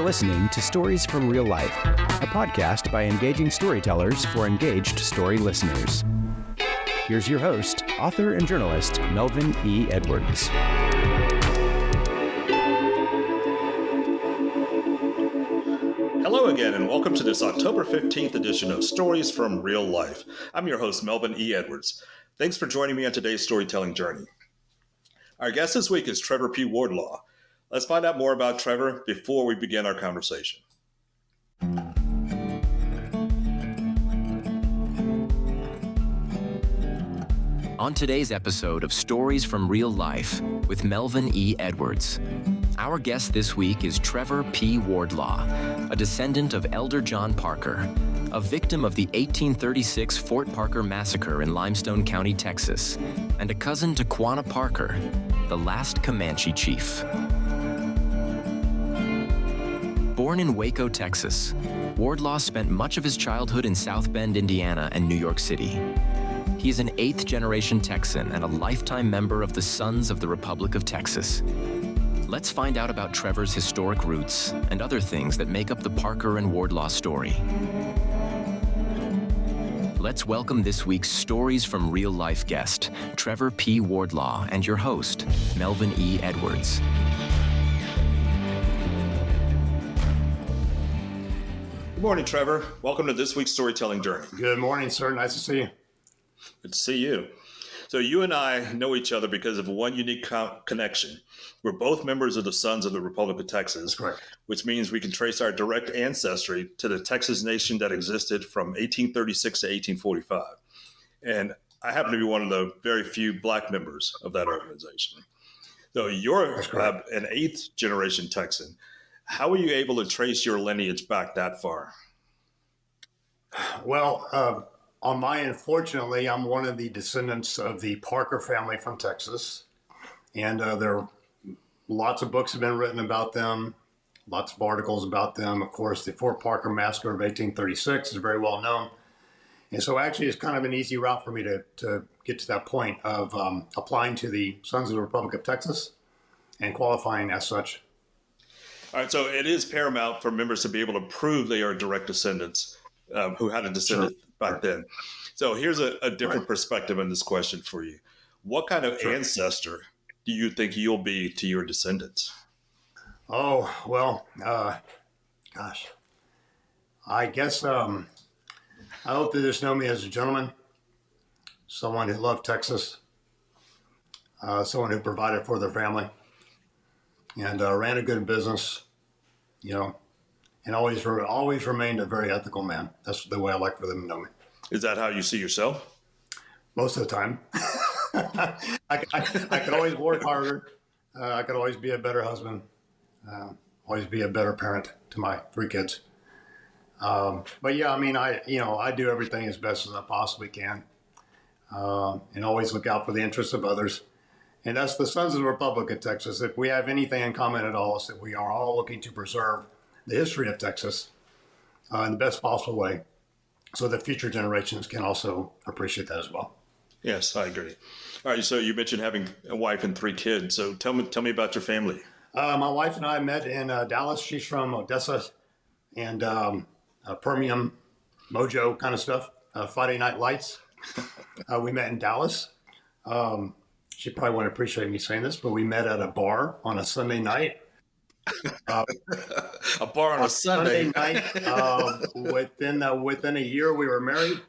listening to Stories from Real Life, a podcast by engaging storytellers for engaged story listeners. Here's your host, author and journalist, Melvin E. Edwards. Hello again, and welcome to this October 15th edition of Stories from Real Life. I'm your host, Melvin E. Edwards. Thanks for joining me on today's storytelling journey. Our guest this week is Trevor P. Wardlaw. Let's find out more about Trevor before we begin our conversation. On today's episode of Stories from Real Life with Melvin E. Edwards, our guest this week is Trevor P. Wardlaw, a descendant of Elder John Parker, a victim of the 1836 Fort Parker massacre in Limestone County, Texas, and a cousin to Quanah Parker, the last Comanche Chief. Born in Waco, Texas, Wardlaw spent much of his childhood in South Bend, Indiana, and New York City. He is an eighth-generation Texan and a lifetime member of the Sons of the Republic of Texas. Let's find out about Trevor's historic roots and other things that make up the Parker and Wardlaw story. Let's welcome this week's Stories from Real Life guest, Trevor P. Wardlaw, and your host, Melvin E. Edwards. Good morning, Trevor. Welcome to this week's storytelling journey. Good morning, sir. Nice to see you. Good to see you. So you and I know each other because of one unique connection. We're both members of the Sons of the Republic of Texas. That's correct. Which means we can trace our direct ancestry to the Texas nation that existed from 1836 to 1845. And I happen to be one of the very few Black members of that organization. So you're an eighth generation Texan. How were you able to trace your lineage back that far? Well, on my end, fortunately, I'm one of the descendants of the Parker family from Texas. And there are lots of books have been written about them, lots of articles about them. Of course, the Fort Parker massacre of 1836 is very well known. And so actually it's kind of an easy route for me to get to that point of applying to the Sons of the Republic of Texas and qualifying as such. All right, so it is paramount for members to be able to prove they are direct descendants who had a descendant back then. So here's a different perspective on this question for you. What kind of ancestor do you think you'll be to your descendants? Oh, well, gosh. I guess I hope they just know me as a gentleman, someone who loved Texas, someone who provided for their family, and ran a good business, and always remained a very ethical man. That's the way I like for them to know me. Is that how you see yourself? Most of the time. I could always work harder. I could always be a better husband, always be a better parent to my three kids. But yeah, I mean, I do everything as best as I possibly can, and always look out for the interests of others. And that's the Sons of the Republic of Texas. If we have anything in common at all, it's that we are all looking to preserve the history of Texas in the best possible way so that future generations can also appreciate that as well. Yes, I agree. All right, so you mentioned having a wife and three kids. So tell me about your family. My wife and I met in Dallas. She's from Odessa and Permian, Mojo kind of stuff, Friday Night Lights. We met in Dallas. She probably wouldn't appreciate me saying this, but we met at a bar on a Sunday night. A bar on a Sunday night. Within a year, we were married,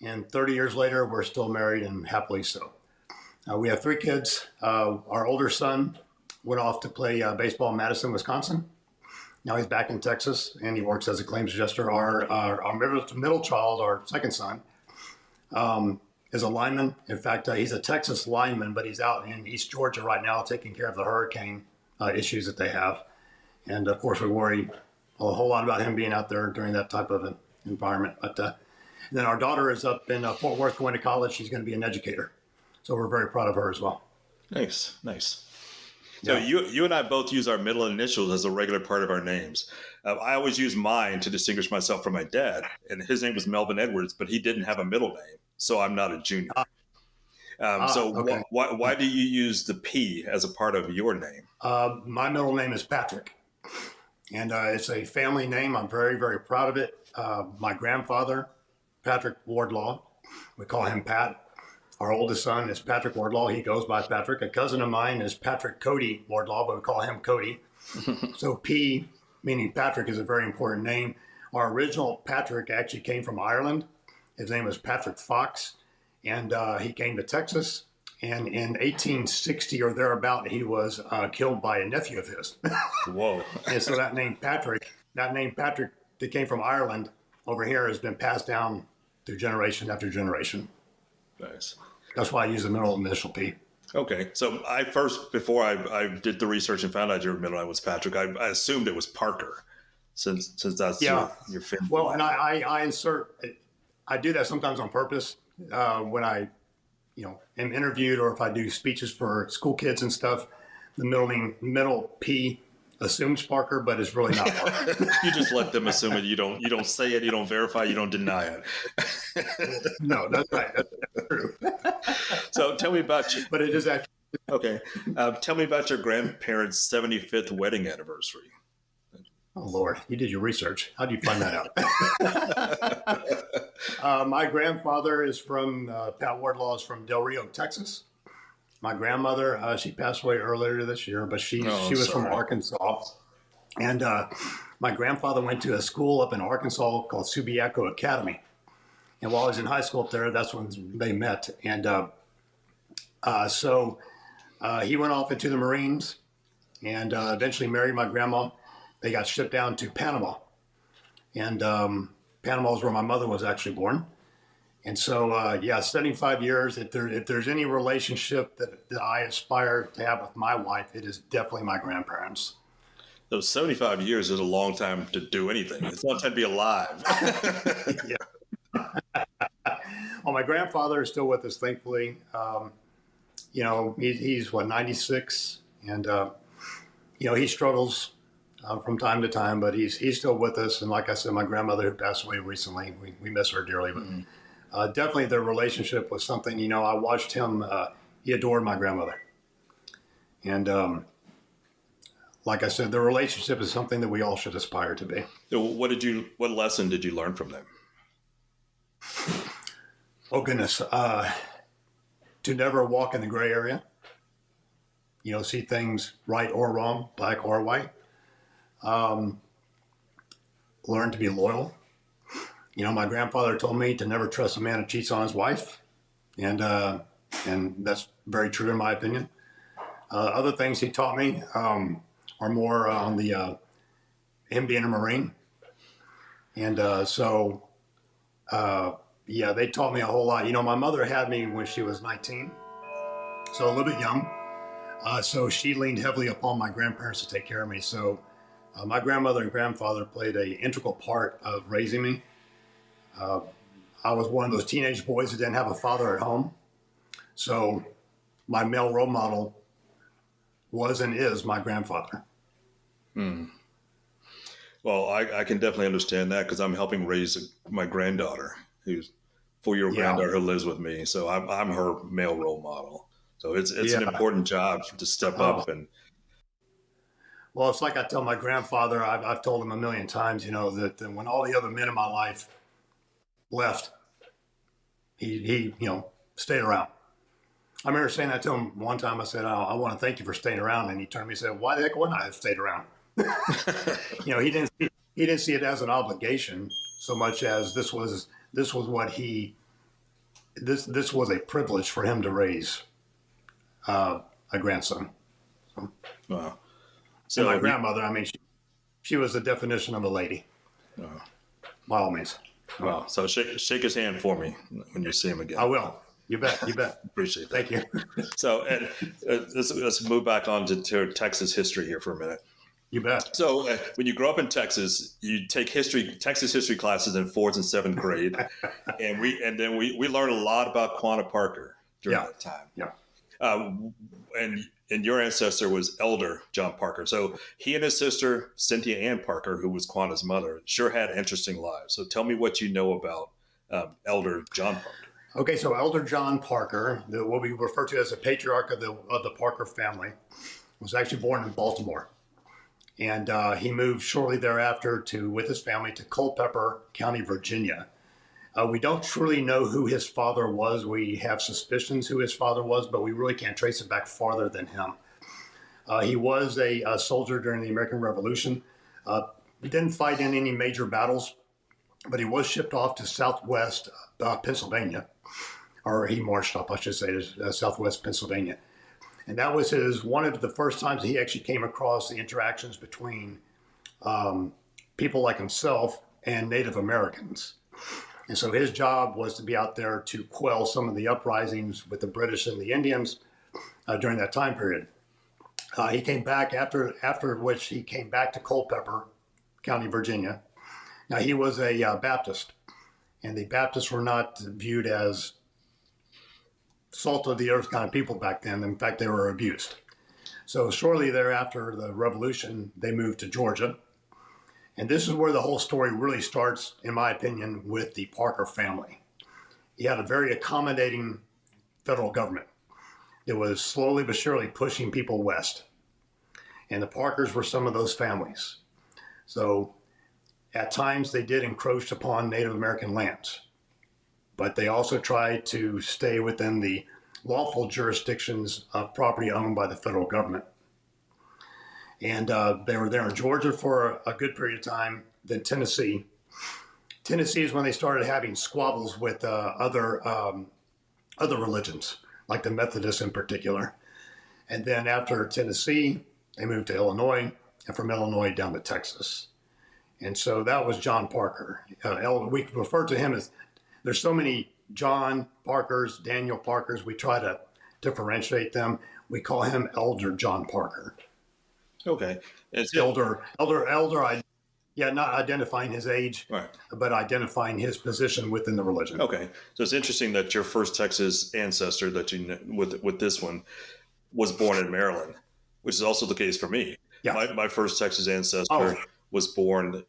and 30 years later, we're still married and happily so. We have three kids. Our older son went off to play baseball in Madison, Wisconsin. Now he's back in Texas, and he works as a claims adjuster. Our middle child, our second son, is a lineman. In fact, he's a Texas lineman, but he's out in East Georgia right now taking care of the hurricane issues that they have. And of course, we worry a whole lot about him being out there during that type of an environment. But then our daughter is up in Fort Worth going to college. She's going to be an educator. So we're very proud of her as well. Nice. So you and I both use our middle initials as a regular part of our names. I always use mine to distinguish myself from my dad. And his name was Melvin Edwards, but he didn't have a middle name. So I'm not a junior. Okay. Why do you use the P as a part of your name? My middle name is Patrick. And it's a family name. I'm very, very proud of it. My grandfather, Patrick Wardlaw, we call him Pat. Our oldest son is Patrick Wardlaw. He goes by Patrick. A cousin of mine is Patrick Cody Wardlaw, but we call him Cody. So P, meaning Patrick, is a very important name. Our original Patrick actually came from Ireland. His name was Patrick Fox, and he came to Texas. And in 1860 or thereabout, he was killed by a nephew of his. Whoa. And so that name Patrick that came from Ireland over here has been passed down through generation after generation. Nice. That's why I use the middle initial P. Okay. So before I did the research and found out your middle name was Patrick, I assumed it was Parker since that's your family. Well, and I do that sometimes on purpose when I am interviewed, or if I do speeches for school kids and stuff. The middle P assumes Parker, but it's really not Parker. You just let them assume it. You don't say it. You don't verify. You don't deny it. No, that's right. That's true. So tell me about you. But it is actually Okay. Tell me about your grandparents' 75th wedding anniversary. Oh, Lord, you did your research. How do you find that out? My grandfather is from, Pat Wardlaw is from Del Rio, Texas. My grandmother, she passed away earlier this year, but she was from Arkansas. And my grandfather went to a school up in Arkansas called Subiaco Academy. And while I was in high school up there, that's when they met. And so he went off into the Marines and eventually married my grandma. They got shipped down to Panama. And Panama is where my mother was actually born. And so, 75 years, if there's any relationship that I aspire to have with my wife, it is definitely my grandparents. Those 75 years is a long time to do anything. It's a long time to be alive. Yeah. Well, my grandfather is still with us, thankfully. He's 96, and he struggles from time to time, but he's still with us. And like I said, my grandmother, who passed away recently, we miss her dearly. But definitely their relationship was something. I watched him. He adored my grandmother, and like I said, their relationship is something that we all should aspire to be. So what lesson did you learn from them? Oh, goodness. To never walk in the gray area. See things right or wrong, black or white. Learn to be loyal. My grandfather told me to never trust a man who cheats on his wife. And that's very true in my opinion. Other things he taught me are more on the him being a Marine. And they taught me a whole lot. My mother had me when she was 19, so a little bit young. So she leaned heavily upon my grandparents to take care of me. So my grandmother and grandfather played an integral part of raising me. I was one of those teenage boys that didn't have a father at home. So my male role model was and is my grandfather. Well, I can definitely understand that because I'm helping raise my granddaughter, who's 4-year-old granddaughter who lives with me. So I'm her male role model. So it's an important job to step up. And well, it's like I tell my grandfather, I've told him a million times, that when all the other men in my life left, he stayed around. I remember saying that to him one time. I said, I want to thank you for staying around. And he turned to me and said, why the heck wouldn't I have stayed around? He didn't see it as an obligation so much as this was a privilege for him to raise a grandson. wow. So my grandmother, she was the definition of a lady. By all means. Wow. So shake his hand for me when you see him again. I will. You bet. Appreciate that. Thank you. So let's move back on to Texas history here for a minute. You bet. So when you grow up in Texas, you take Texas history classes in 4th and 7th grade, and we learned a lot about Quanah Parker during that time. Yeah. And your ancestor was Elder John Parker. So he and his sister Cynthia Ann Parker, who was Quanah's mother, sure had interesting lives. So tell me what you know about Elder John Parker. Okay, so Elder John Parker, what we refer to as the patriarch of the Parker family, was actually born in Baltimore. And he moved shortly thereafter with his family to Culpeper County, Virginia. We don't truly know who his father was. We have suspicions who his father was, but we really can't trace it back farther than him. He was a soldier during the American Revolution. He didn't fight in any major battles, but he was shipped off to southwest Pennsylvania, or he marched up, I should say, to southwest Pennsylvania. And that was one of the first times he actually came across the interactions between people like himself and Native Americans. And so his job was to be out there to quell some of the uprisings with the British and the Indians during that time period. He came back after which he came back to Culpeper County, Virginia. Now, he was a Baptist, and the Baptists were not viewed as salt of the earth kind of people back then. In fact, they were abused. So shortly thereafter, the revolution, they moved to Georgia. And this is where the whole story really starts, in my opinion, with the Parker family. He had a very accommodating federal government. It was slowly but surely pushing people west. And the Parkers were some of those families. So at times they did encroach upon Native American lands, but they also tried to stay within the lawful jurisdictions of property owned by the federal government. And they were there in Georgia for a good period of time, then Tennessee. Tennessee is when they started having squabbles with other religions, like the Methodists in particular. And then after Tennessee, they moved to Illinois, and from Illinois down to Texas. And so that was John Parker. We refer to him as, there's so many John Parkers, Daniel Parkers, we try to differentiate them. We call him Elder John Parker. Okay. It's elder, not identifying his age, right, but identifying his position within the religion. Okay. So it's interesting that your first Texas ancestor that you know, with this one was born in Maryland, which is also the case for me. Yeah. My first Texas ancestor was born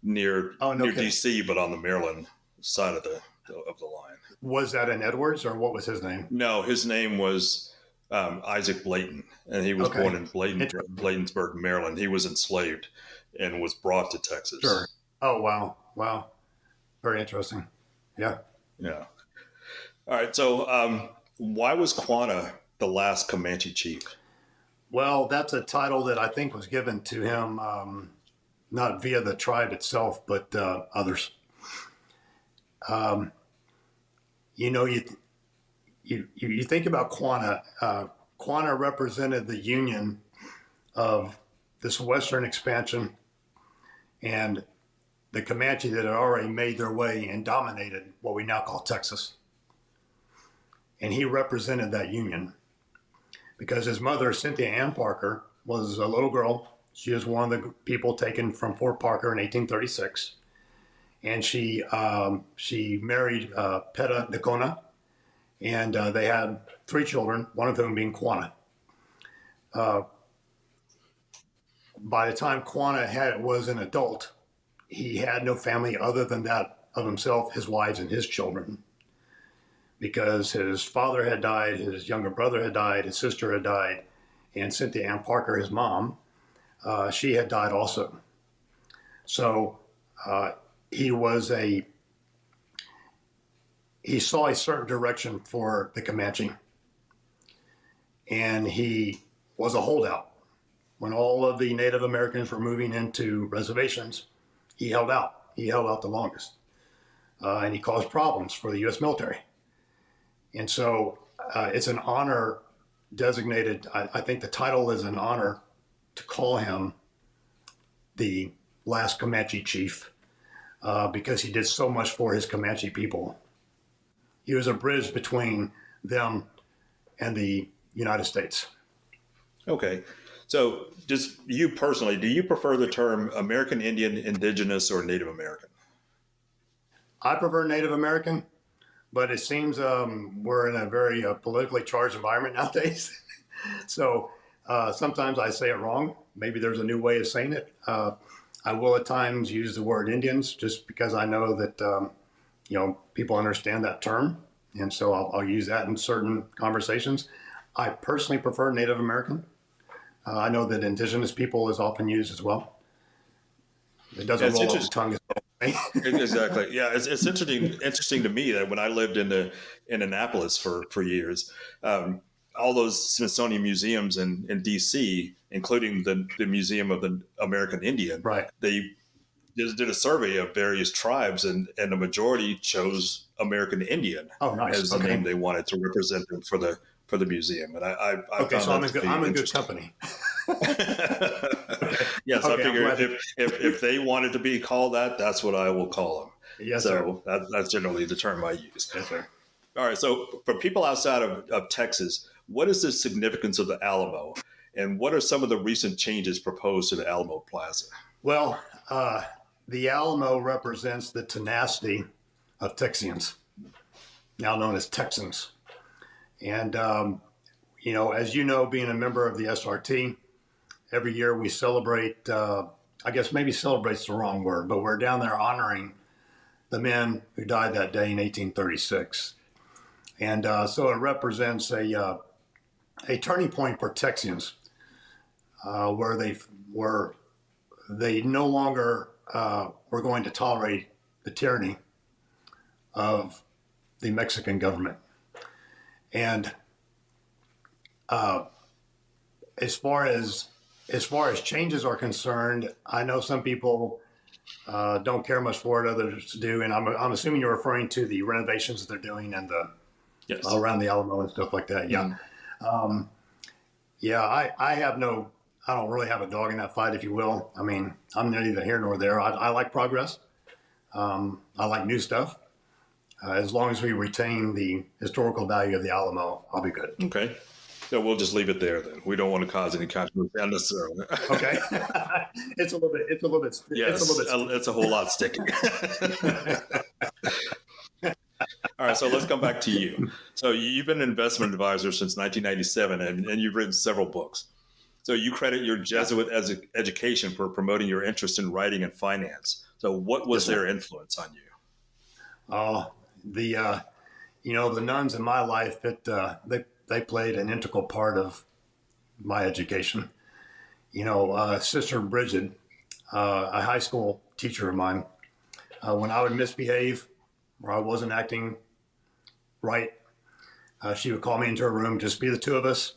near DC, but on the Maryland side of the line. Was that in Edwards, or what was his name? No, his name was Isaac Blayton, and he was born in Bladensburg, Maryland. He was enslaved and was brought to Texas. Sure. Oh, wow. Very interesting. Yeah. Yeah. All right. So why was Quanah the last Comanche chief? Well, that's a title that I think was given to him, not via the tribe itself, but others. You think about Quanah. Quanah represented the union of this western expansion and the Comanche that had already made their way and dominated what we now call Texas. And he represented that union because his mother, Cynthia Ann Parker, was a little girl. She was one of the people taken from Fort Parker in 1836. And she married Peta Nakona, and they had 3 children, one of whom being Quanah. By the time Quanah was an adult, he had no family other than that of himself, his wives, and his children. Because his father had died, his younger brother had died, his sister had died, and Cynthia Ann Parker, his mom, she had died also. So he saw a certain direction for the Comanche, and he was a holdout. When all of the Native Americans were moving into reservations, he held out. He held out the longest, and he caused problems for the U.S. military. And so it's an honor designated. I think the title is an honor to call him the last Comanche chief because he did so much for his Comanche people. He was a bridge between them and the United States. Okay. So just you personally, do you prefer the term American Indian, Indigenous, or Native American? I prefer Native American, but it seems we're in a very politically charged environment nowadays. So sometimes I say it wrong. Maybe there's a new way of saying it. I will at times use the word Indians just because I know that people understand that term, and so I'll use that in certain conversations. I personally prefer Native American. I know that indigenous people is often used as well. It doesn't roll off the tongue as well. Exactly. Yeah, it's interesting to me that when I lived in Annapolis for years, all those Smithsonian museums in D.C., including the Museum of the American Indian, right? They just did a survey of various tribes, and the majority chose American Indian as the name they wanted to represent them for the museum. And I found so I'm in good company. Yes, I figure if they wanted to be called that, that's what I will call them. Yes, so that's generally the term I use. Yes, sir. All right. So for people outside of Texas, what is the significance of the Alamo, and what are some of the recent changes proposed to the Alamo Plaza? Well, the Alamo represents the tenacity of Texians, now known as Texans. And, as you know, being a member of the SRT, every year we celebrate, I guess maybe celebrate's the wrong word, but we're down there honoring the men who died that day in 1836. And so it represents a turning point for Texians, where they no longer were going to tolerate the tyranny of the Mexican government. And as far as changes are concerned, I know some people don't care much for it, others do, and I'm assuming you're referring to the renovations that they're doing and around the Alamo and stuff like that. Yeah, I don't really have a dog in that fight, if you will. I mean, I'm neither here nor there. I like progress. I like new stuff. As long as we retain the historical value of the Alamo, I'll be good. Okay. So we'll just leave it there then. We don't want to cause any controversy unnecessarily. Okay. It's a little bit. Yes, it's a whole lot sticky. All right, so let's come back to you. So you've been an investment advisor since 1997, and you've written several books. So you credit your Jesuit education for promoting your interest in writing and finance. So what was their influence on you? The nuns in my life, they played an integral part of my education. Sister Bridget, a high school teacher of mine, when I would misbehave or I wasn't acting right, she would call me into her room, just be the two of us.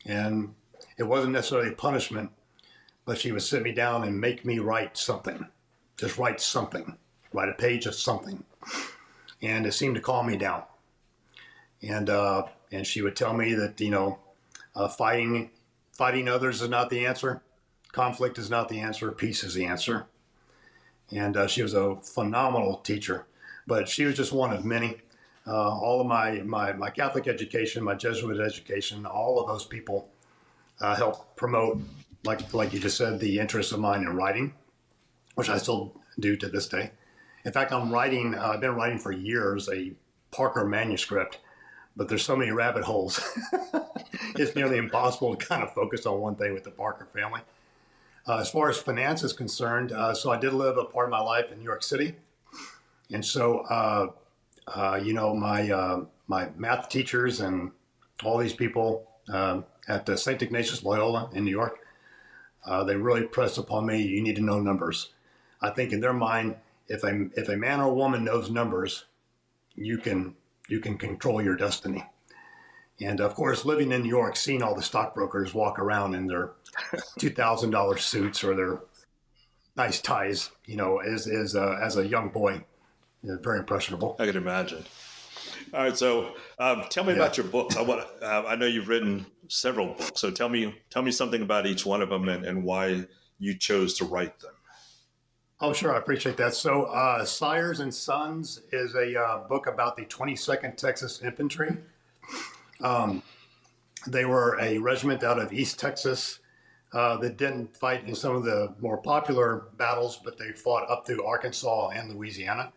And it wasn't necessarily punishment, but she would sit me down and make me write something, just write something, write a page of something. And it seemed to calm me down. And she would tell me that, fighting others is not the answer. Conflict is not the answer. Peace is the answer. And she was a phenomenal teacher, but she was just one of many. All of my Catholic education, my Jesuit education, all of those people helped promote, like you just said, the interest of mine in writing, which I still do to this day. In fact, I've been writing for years, a Parker manuscript, but there's so many rabbit holes. It's nearly impossible to kind of focus on one thing with the Parker family. As far as finance is concerned, so I did live a part of my life in New York City. And so, my math teachers and all these people at the St. Ignatius Loyola in New York, they really pressed upon me, you need to know numbers. I think in their mind, if a man or a woman knows numbers, you can control your destiny. And of course, living in New York, seeing all the stockbrokers walk around in their $2,000 suits or their nice ties, as a young boy, very impressionable. I can imagine. All right, so tell me about your books. I know you've written several books, so tell me something about each one of them and why you chose to write them. Oh, sure. I appreciate that. So Sires and Sons is a book about the 22nd Texas Infantry. They were a regiment out of East Texas that didn't fight in some of the more popular battles, but they fought up through Arkansas and Louisiana.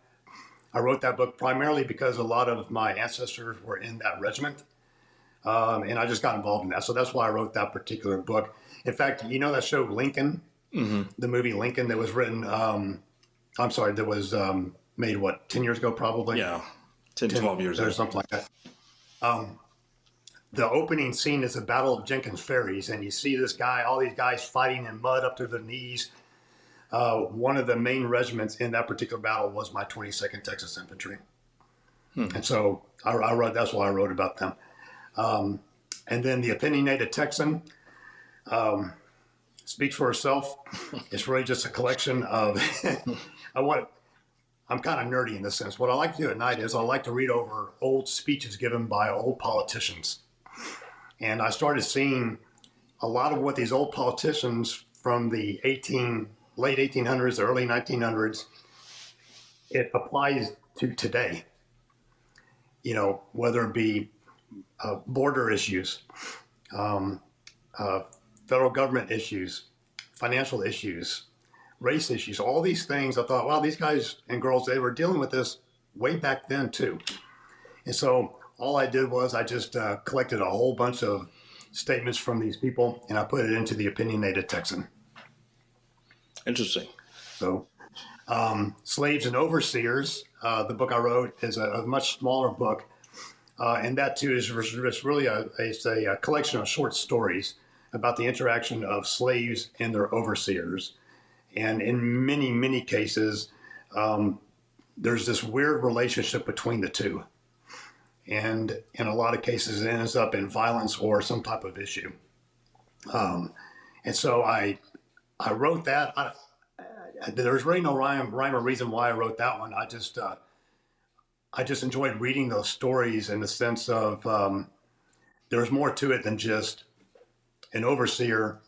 I wrote that book primarily because a lot of my ancestors were in that regiment, and I just got involved in that. So that's why I wrote that particular book. In fact, that show Lincoln? Mm-hmm. The movie Lincoln that was written, that was made, 10 years ago probably? Yeah, 10, 12 years ago. Or something like that. the opening scene is the Battle of Jenkins Ferries, and you see all these guys fighting in mud up to their knees. One of the main regiments in that particular battle was my 22nd Texas Infantry. And so that's why I wrote about them. And then the opinionated Texan speaks for herself. It's really just a collection of, I'm kind of nerdy in this sense. What I like to do at night is I like to read over old speeches given by old politicians. And I started seeing a lot of what these old politicians from the late 1800s, early 1900s, it applies to today. You know, whether it be border issues, federal government issues, financial issues, race issues, all these things. I thought, wow, these guys and girls, they were dealing with this way back then too. And so all I did was I just collected a whole bunch of statements from these people, and I put it into the Opinionated Texan. Interesting. So Slaves and Overseers, the book I wrote, is a much smaller book. And that too is really a collection of short stories about the interaction of slaves and their overseers. And in many, many cases, there's this weird relationship between the two. And in a lot of cases, it ends up in violence or some type of issue. And so I wrote that. There's really no rhyme or reason why I wrote that one. I just enjoyed reading those stories in the sense of there's more to it than just an overseer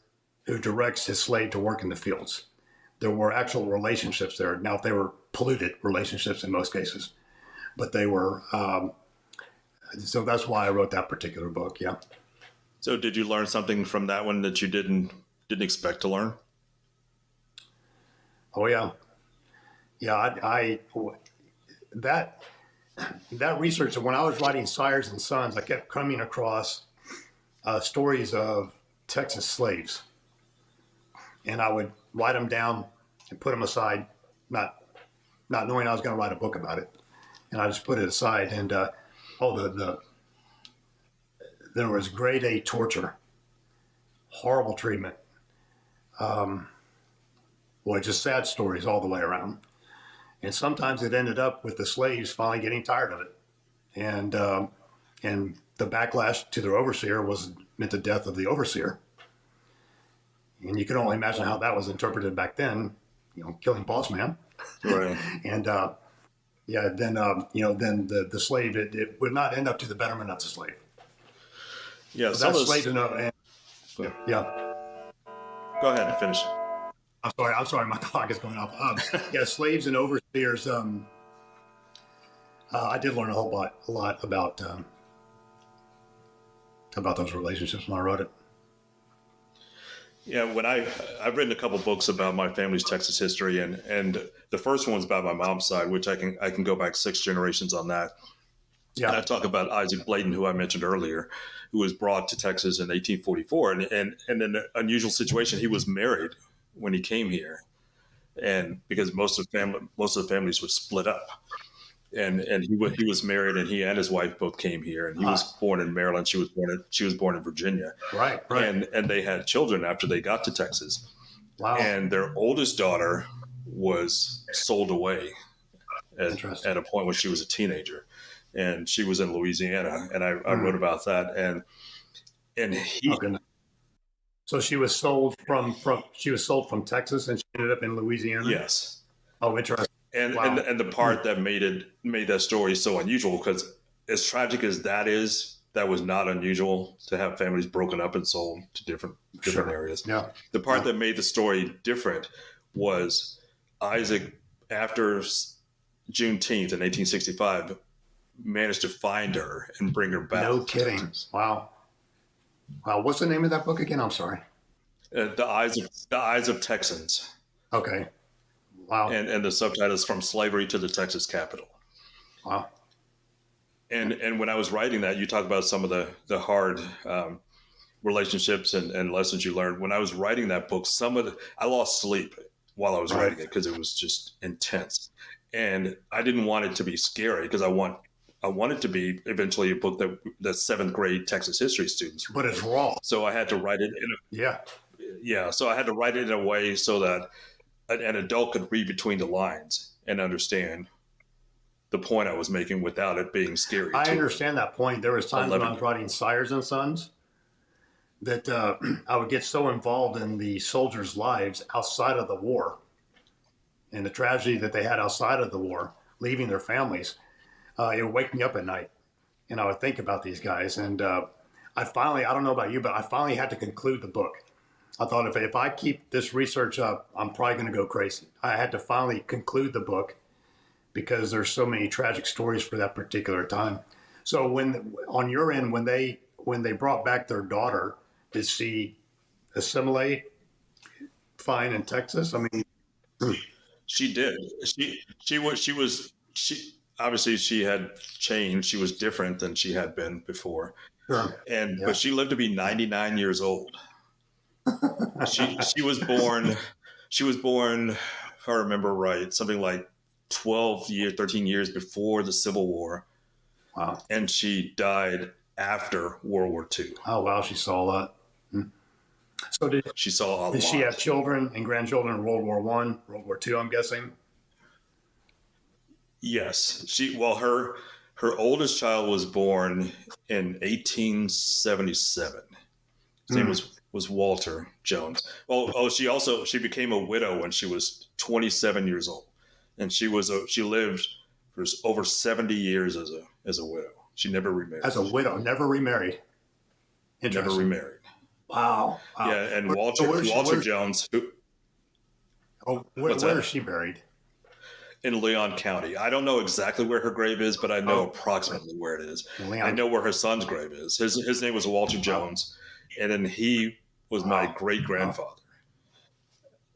who directs his slave to work in the fields. There were actual relationships there. Now, they were polluted relationships in most cases, but they were. So that's why I wrote that particular book. Yeah. So did you learn something from that one that you didn't expect to learn? Oh yeah. Yeah. That research, when I was writing Sires and Sons, I kept coming across stories of Texas slaves, and I would write them down and put them aside, not knowing I was going to write a book about it, and I just put it aside. And there was grade A torture, horrible treatment, just sad stories all the way around. And sometimes it ended up with the slaves finally getting tired of it, and the backlash to their overseer meant the death of the overseer. And you can only imagine how that was interpreted back then, killing boss man. Right. And then the slave, it would not end up to the betterment of the slave. Yeah, so that's slave to know. Yeah. Go ahead and finish. I'm sorry, my clock is going off. Slaves and overseers. I did learn a lot about those relationships when I wrote it. Yeah, when I've written a couple books about my family's Texas history, and the first one's about my mom's side, which I can go back 6 generations on that. Yeah, and I talk about Isaac Bladen, who I mentioned earlier, who was brought to Texas in 1844, and in an unusual situation, he was married when he came here, and because most of the families would split up, and he was married, and he and his wife both came here, and he was born in Maryland. She was born in Virginia. Right. And they had children after they got to Texas. Wow. And their oldest daughter was sold away at a point when she was a teenager, and she was in Louisiana, and I wrote about that, and he. Okay. So she was sold from Texas, and she ended up in Louisiana. Yes. Oh, interesting. And wow. and the part that made that story so unusual, because as tragic as that is, that was not unusual to have families broken up and sold to different areas. Yeah. The part that made the story different was Isaac, after Juneteenth in 1865, managed to find her and bring her back. No kidding. Wow. What's the name of that book again? I'm sorry. The Eyes of Texans. Okay. Wow. And the subtitle is From Slavery to the Texas Capitol. Wow. And when I was writing that, you talk about some of the hard relationships and lessons you learned. When I was writing that book, I lost sleep while I was writing it because it was just intense. And I didn't want it to be scary because I want I wanted to be eventually a book that the seventh grade Texas history students read. But it's raw. So I had to write it so I had to write it in a way so that an adult could read between the lines and understand the point I was making without it being scary. I understand that point. There was times when I was writing Sires and Sons that I would get so involved in the soldiers' lives outside of the war and the tragedy that they had outside of the war, leaving their families. It would wake me up at night, and I would think about these guys. And I don't know about you, but I finally had to conclude the book. I thought if I keep this research up, I'm probably going to go crazy. I had to finally conclude the book because there's so many tragic stories for that particular time. So when on your end, when they brought back their daughter, did she assimilate fine in Texas? I mean, she did. She obviously she had changed. She was different than she had been before. Sure. But she lived to be 99 years old. She was born, if I remember right, something like 13 years before the Civil War. Wow. And she died after World War II. Oh, wow. She saw a lot. So did she have children and grandchildren in World War I, World War II, I'm guessing? Yes. Her oldest child was born in 1877. His name was Walter Jones. She became a widow when she was 27 years old, and she lived for over 70 years as a widow. She never remarried. As a widow, never remarried. Never remarried. Wow. Yeah, and Walter Jones. Where is she buried? In Leon County. I don't know exactly where her grave is, but I know approximately where it is. I know where her son's grave is. His name was Walter Jones, and then he was my great grandfather,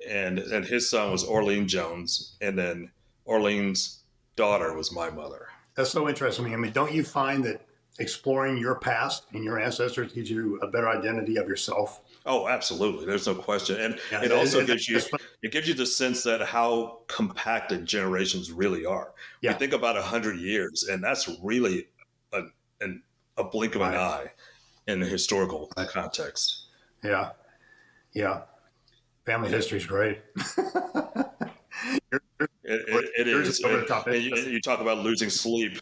and his son was Orlean Jones, and then Orlean's daughter was my mother. That's so interesting. I mean, don't you find that exploring your past and your ancestors gives you a better identity of yourself? Oh, absolutely. There's no question. And it also gives you the sense that how compacted generations really are. Yeah. You think about 100 years, and that's really a blink of an eye in the historical context. Yeah. Yeah. Family history is great. It is. And you talk about losing sleep.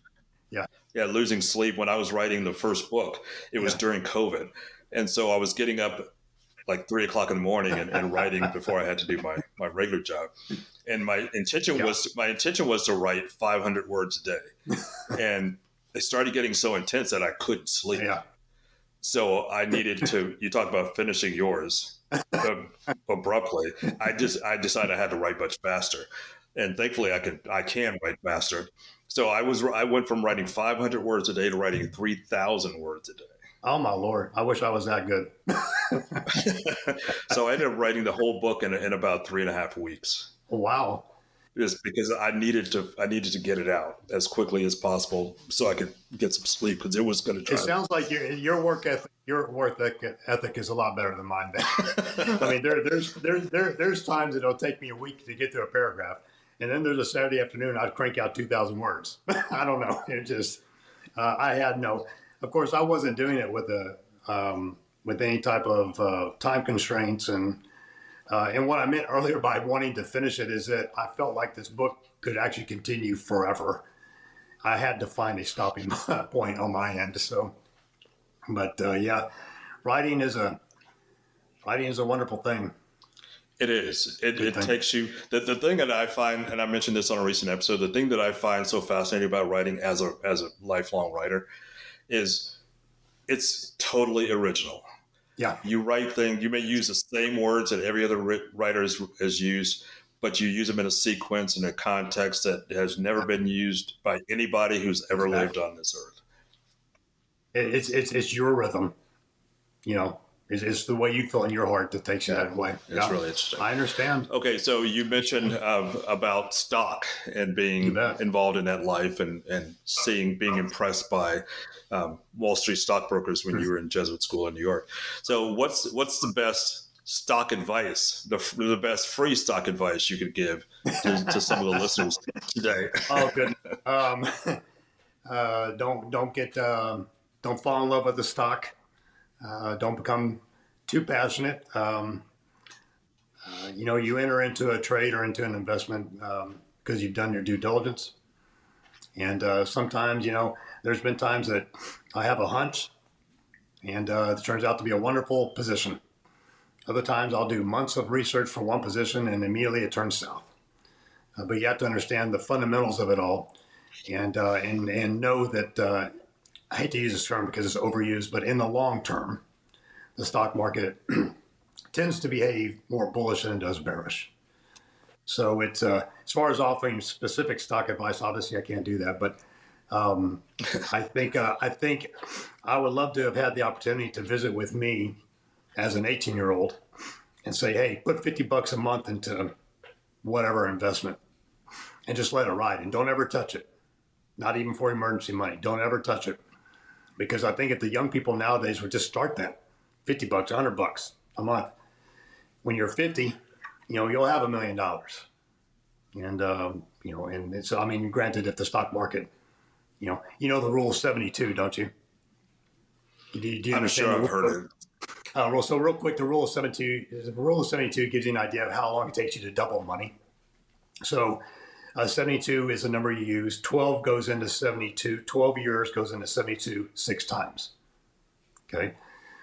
Yeah, losing sleep. When I was writing the first book, it was during COVID. And so I was getting up like 3 o'clock in the morning and writing before I had to do my regular job. And my intention was to write 500 words a day. And they started getting so intense that I couldn't sleep. Yeah. So I needed to, you talk about finishing yours abruptly. I decided I had to write much faster. And thankfully I can write faster. So I went from writing 500 words a day to writing 3,000 words a day. Oh my Lord. I wish I was that good. So I ended up writing the whole book in about 3.5 weeks. Wow. Just because I needed to get it out as quickly as possible so I could get some sleep, because it was going to try. It sounds like your work ethic is a lot better than mine. Then. I mean, there's times it'll take me a week to get through a paragraph, and then there's a Saturday afternoon I'd crank out 2,000 words. I don't know. It just I had no. Of course, I wasn't doing it with any type of time constraints and what I meant earlier by wanting to finish it is that I felt like this book could actually continue forever. I had to find a stopping point on my end. So, but writing is a wonderful thing. It is. It takes you. The thing that I find, and I mentioned this on a recent episode, the thing that I find so fascinating about writing as a lifelong writer is it's totally original. Yeah. You write things, you may use the same words that every other writer has used, but you use them in a sequence, in a context that has never been used by anybody who's ever lived on this earth. It's your rhythm, it's the way you feel in your heart that takes you that way. It's really interesting. I understand. Okay. So you mentioned about stock and being involved in that life and being impressed by Wall Street stockbrokers when you were in Jesuit school in New York. So what's the best stock advice, the best free stock advice you could give to some of the listeners today? Oh, goodness. Don't fall in love with the stock. Don't become too passionate. You enter into a trade or into an investment because you've done your due diligence. And sometimes, there's been times that I have a hunch and it turns out to be a wonderful position. Other times I'll do months of research for one position and immediately it turns south. But you have to understand the fundamentals of it all and know that, I hate to use this term because it's overused, but in the long term, the stock market tends to behave more bullish than it does bearish. So it's as far as offering specific stock advice, obviously I can't do that, but I think I would love to have had the opportunity to visit with me as an 18-year-old and say, hey, put $50 a month into whatever investment and just let it ride and don't ever touch it. Not even for emergency money. Don't ever touch it. Because I think if the young people nowadays would just start that, $50, $100 a month, when you're 50, you'll have $1 million. And, and it's, granted, if the stock market, the rule of 72, don't you? Do you I'm sure I've heard it. So real quick, the rule of 72 gives you an idea of how long it takes you to double money. So 72 is the number you use. 12 goes into 72. 12 years goes into 72 6 times. Okay.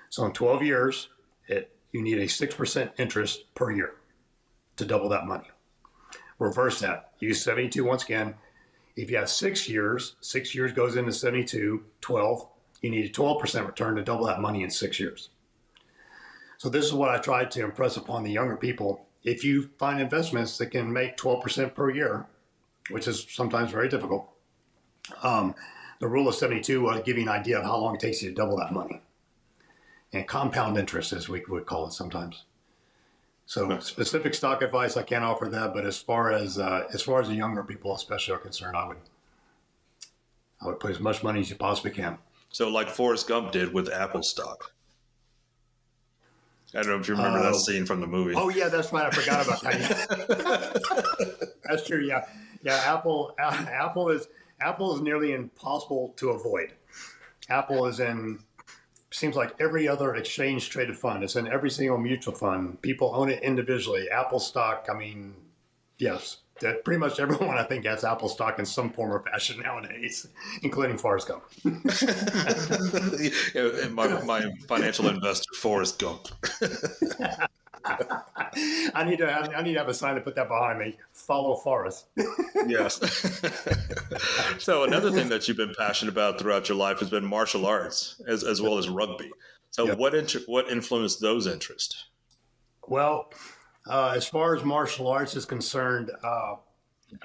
So in 12 years, you need a 6% interest per year to double that money. Reverse that. Use 72 once again. If you have 6 years, 6 years goes into 72, 12. You need a 12% return to double that money in 6 years. So this is what I tried to impress upon the younger people. If you find investments that can make 12% per year, which is sometimes very difficult, the rule of 72 will give you an idea of how long it takes you to double that money. And compound interest, as we would call it sometimes. So specific stock advice, I can't offer that. But as far as the younger people especially are concerned, I would put as much money as you possibly can. So like Forrest Gump did with Apple stock. I don't know if you remember that scene from the movie. Oh yeah, that's right. I forgot about that. That's true. Yeah. Apple is nearly impossible to avoid. Apple is in, seems like every other exchange traded fund. It's in every single mutual fund. People own it individually. Apple stock, yes, pretty much everyone I think has Apple stock in some form or fashion nowadays, including Forrest Gump. my financial investor, Forrest Gump. I need to have a sign to put that behind me. Follow Forrest. Yes. So another thing that you've been passionate about throughout your life has been martial arts, as well as rugby. So yep. What influenced those interests? Well, as far as martial arts is concerned,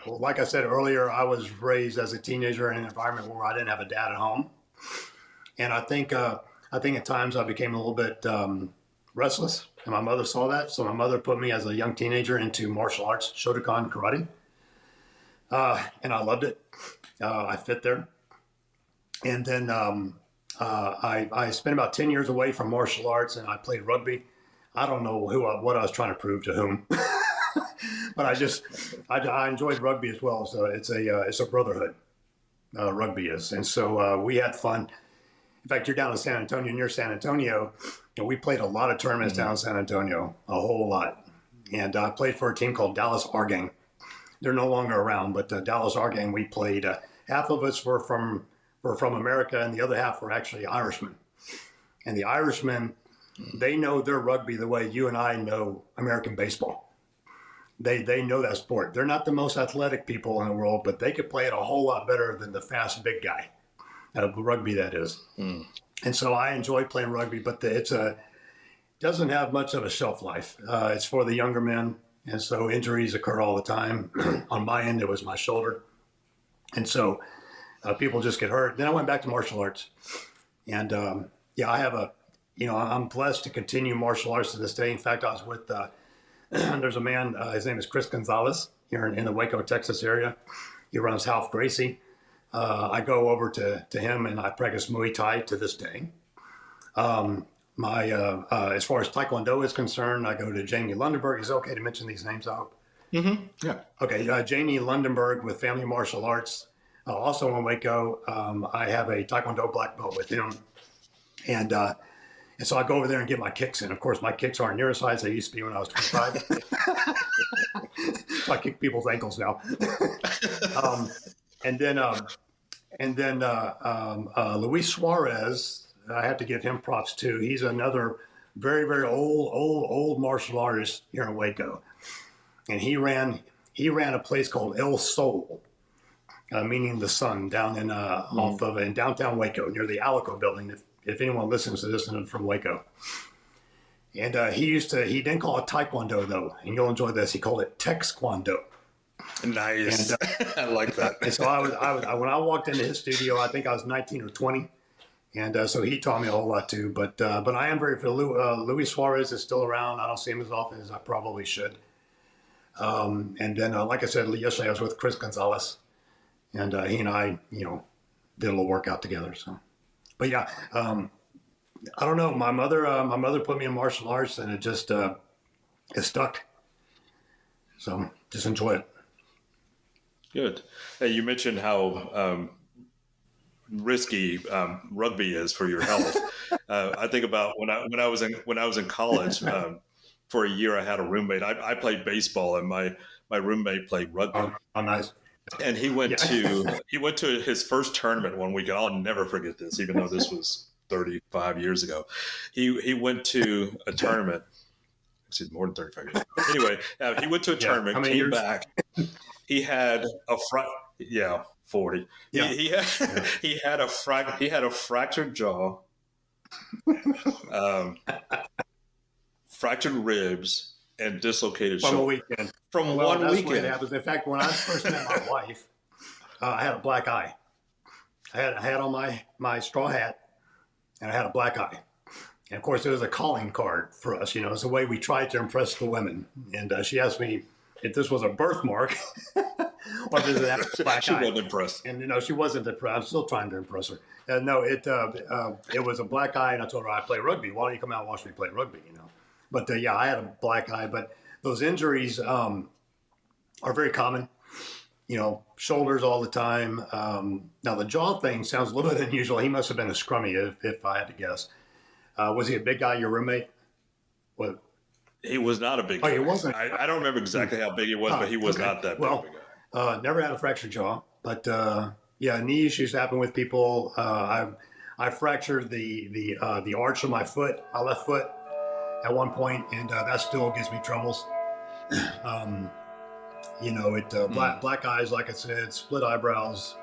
like I said earlier, I was raised as a teenager in an environment where I didn't have a dad at home, and I think at times I became a little bit restless, and my mother saw that. So my mother put me as a young teenager into martial arts, Shotokan karate, and I loved it. I fit there, and then I spent about 10 years away from martial arts, and I played rugby. I don't know what I was trying to prove to whom, but I enjoyed rugby as well. So it's a brotherhood, rugby is, and so we had fun. In fact, you're down in San Antonio, near San Antonio, and we played a lot of tournaments down in San Antonio, a whole lot. And I played for a team called Dallas Our Gang. They're no longer around, but Dallas Our Gang, we played. Half of us were from America, and the other half were actually Irishmen. And the Irishmen, they know their rugby the way you and I know American baseball. They know that sport. They're not the most athletic people in the world, but they could play it a whole lot better than the fast big guy. Rugby, that is. And so I enjoy playing rugby, but it doesn't have much of a shelf life. It's for the younger men, and so injuries occur all the time. On my end, it was my shoulder. And so people just get hurt. Then I went back to martial arts. And I have I'm blessed to continue martial arts to this day. In fact, I was with, there's a man, his name is Chris Gonzalez, here in the Waco, Texas area. He runs Half Gracie. I go over to him and I practice Muay Thai to this day. As far as Taekwondo is concerned, I go to Jamie Lundenberg. Is it okay to mention these names, I hope? Mm-hmm. Yeah. Okay. Jamie Lundenberg with Family Martial Arts. Also in Waco, I have a Taekwondo black belt with him. And so I go over there and get my kicks in. Of course, my kicks aren't near as high as they used to be when I was 25. So I kick people's ankles now. And then Luis Suarez, I have to give him props too. He's another very, very old martial artist here in Waco. And he ran a place called El Sol, meaning the sun, down in in downtown Waco near the Alico building. If anyone listens to this and is from Waco. And he didn't call it Taekwondo though, and you'll enjoy this. He called it Texquando. Nice. And, I like that. And so I was when I walked into his studio, I think I was 19 or 20. And so he taught me a whole lot too. But I am very Luis Suarez is still around. I don't see him as often as I probably should. And then, like I said, yesterday I was with Chris Gonzalez, and he and I, did a little workout together. So, but yeah, I don't know. My mother put me in martial arts, and it just it stuck. So just enjoy it. Good. Hey, you mentioned how risky rugby is for your health. I think about when I was in college. For a year, I had a roommate. I played baseball, and my roommate played rugby. Oh, nice. And he went to his first tournament one weekend. I'll never forget this, even though this was 35 years ago. He went to a tournament. Excuse me, more than 35 years ago. Anyway, he went to a tournament, came years? Back. He had a 40. Yeah. He had a fractured jaw. Fractured ribs and dislocated shoulder. From a weekend. From one that's weekend. What happens. In fact, when I first met my wife, I had a black eye. I had on my straw hat, and I had a black eye. And of course, it was a calling card for us. It's the way we tried to impress the women. And she asked me if this was a birthmark or if it had a black she eye. Wasn't impressed. And she wasn't impressed. I'm still trying to impress her. No, it was a black eye, and I told her I play rugby. Why don't you come out and watch me play rugby? But I had a black eye. But those injuries are very common. Shoulders all the time. Now the jaw thing sounds a little bit unusual. He must have been a scrummy, if I had to guess. Was he a big guy, your roommate? What? He was not a big guy. He wasn't. I don't remember exactly how big he was, but he was not that big of a guy. Never had a fractured jaw, but knee issues happen with people. I fractured the arch of my foot, my left foot, at one point, and that still gives me troubles. Black eyes, like I said, split eyebrows.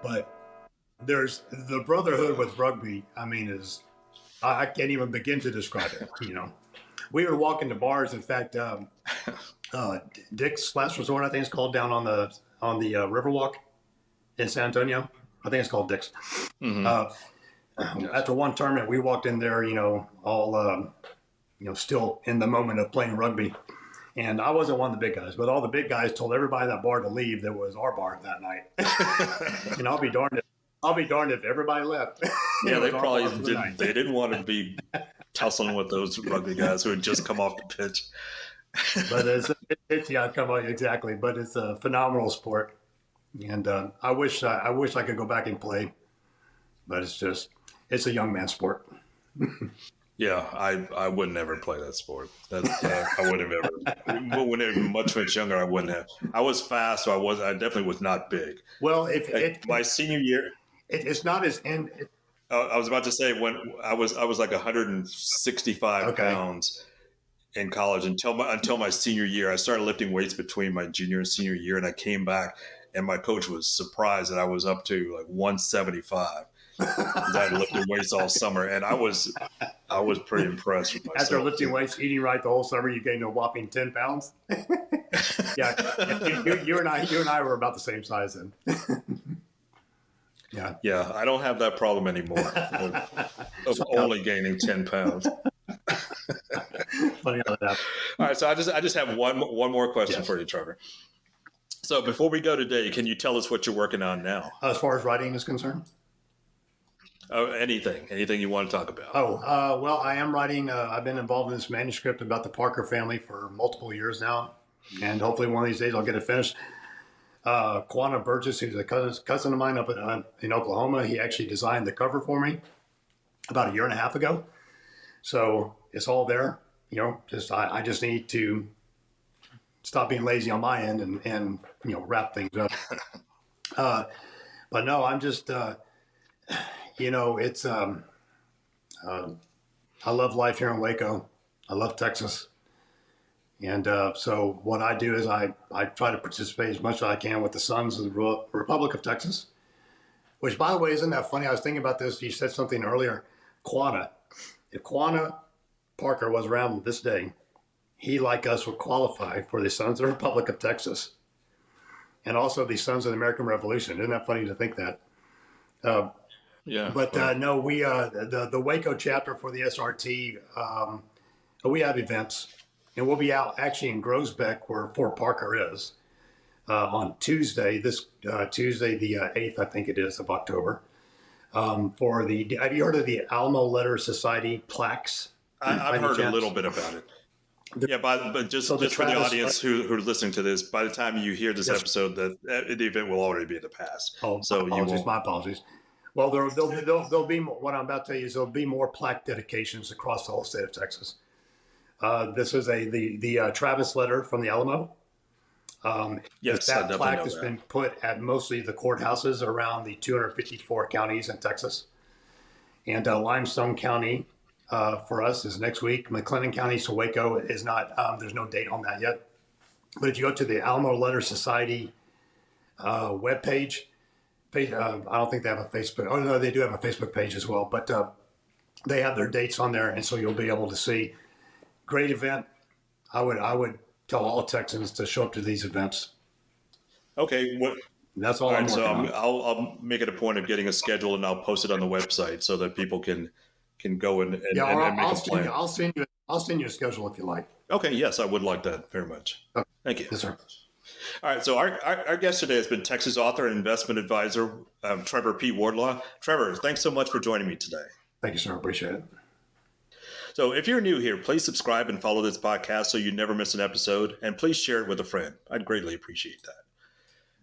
But there's the brotherhood with rugby. I can't even begin to describe it. We were walking to bars. In fact, Dick's Last Resort, I think it's called, down on the Riverwalk in San Antonio. I think it's called Dick's. Mm-hmm. After one tournament, we walked in there, all still in the moment of playing rugby. And I wasn't one of the big guys, but all the big guys told everybody in that bar to leave. That was our bar that night. And I'll be darned if everybody left. Yeah, they probably didn't. They didn't want to be tussling with those rugby guys who had just come off the pitch. But exactly. But it's a phenomenal sport, and I wish I could go back and play, but it's a young man's sport. Yeah, I would never play that sport. I wouldn't have ever. When I was much younger, I wouldn't have. I was fast, so I definitely was not big. Well, my senior year, it's not as in. I was about to say when I was like 165 pounds in college until my senior year. I started lifting weights between my junior and senior year, and I came back, and my coach was surprised that I was up to like 175. I had lifted weights all summer, and I was pretty impressed with myself. After lifting weights, eating right the whole summer, you gained a whopping 10 pounds. Yeah, you and I were about the same size then. Yeah, I don't have that problem anymore of only gaining 10 pounds. Funny how that happened. All right, so I just have one more question for you, Trevor. So before we go today, can you tell us what you're working on now? As far as writing is concerned? Anything you want to talk about? Well, I am writing. I've been involved in this manuscript about the Parker family for multiple years now, and hopefully one of these days I'll get it finished. Quanah Burgess, who's a cousin of mine up in Oklahoma, he actually designed the cover for me about a year and a half ago. So it's all there. I just need to stop being lazy on my end and wrap things up. But no, I'm just, it's, I love life here in Waco. I love Texas. And so what I do is I try to participate as much as I can with the Sons of the Republic of Texas, which, by the way, isn't that funny? I was thinking about this. You said something earlier. Quanah. If Quanah Parker was around this day, he, like us, would qualify for the Sons of the Republic of Texas and also the Sons of the American Revolution. Isn't that funny to think that? Yeah. But no, we the Waco chapter for the SRT, we have events. And we'll be out actually in Groesbeck, where Fort Parker is, on Tuesday, Tuesday the 8th, I think it is, of October. Have you heard of the Alamo Letter Society plaques? I've heard a little bit about it. But just for the audience who's listening to this, by the time you hear this episode, the event will already be in the past. Oh, so my apologies. Well, there'll be more, what I'm about to tell you is there'll be more plaque dedications across the whole state of Texas. This is the Travis letter from the Alamo. Yes, that plaque has been put at mostly the courthouses around the 254 counties in Texas. And Limestone County for us is next week. McLennan County, so Waco is not, there's no date on that yet. But if you go to the Alamo Letter Society webpage, I don't think they have a Facebook. Oh, no, they do have a Facebook page as well. But they have their dates on there, and so you'll be able to see. Great event. I would tell all Texans to show up to these events. Okay. That's all. I'll make it a point of getting a schedule, and I'll post it on the website so that people can go and make a plan. I'll send you a schedule if you like. Okay. Yes, I would like that very much. Okay. Thank you. Yes, sir. All right. So our guest today has been Texas author and investment advisor, Trevor P. Wardlaw. Trevor, thanks so much for joining me today. Thank you, sir. Appreciate it. So if you're new here, please subscribe and follow this podcast so you never miss an episode, and please share it with a friend. I'd greatly appreciate that.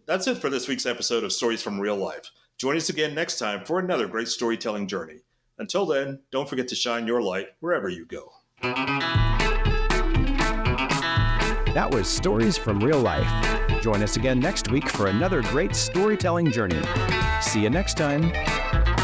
That's it for this week's episode of Stories from Real Life. Join us again next time for another great storytelling journey. Until then, don't forget to shine your light wherever you go. That was Stories from Real Life. Join us again next week for another great storytelling journey. See you next time.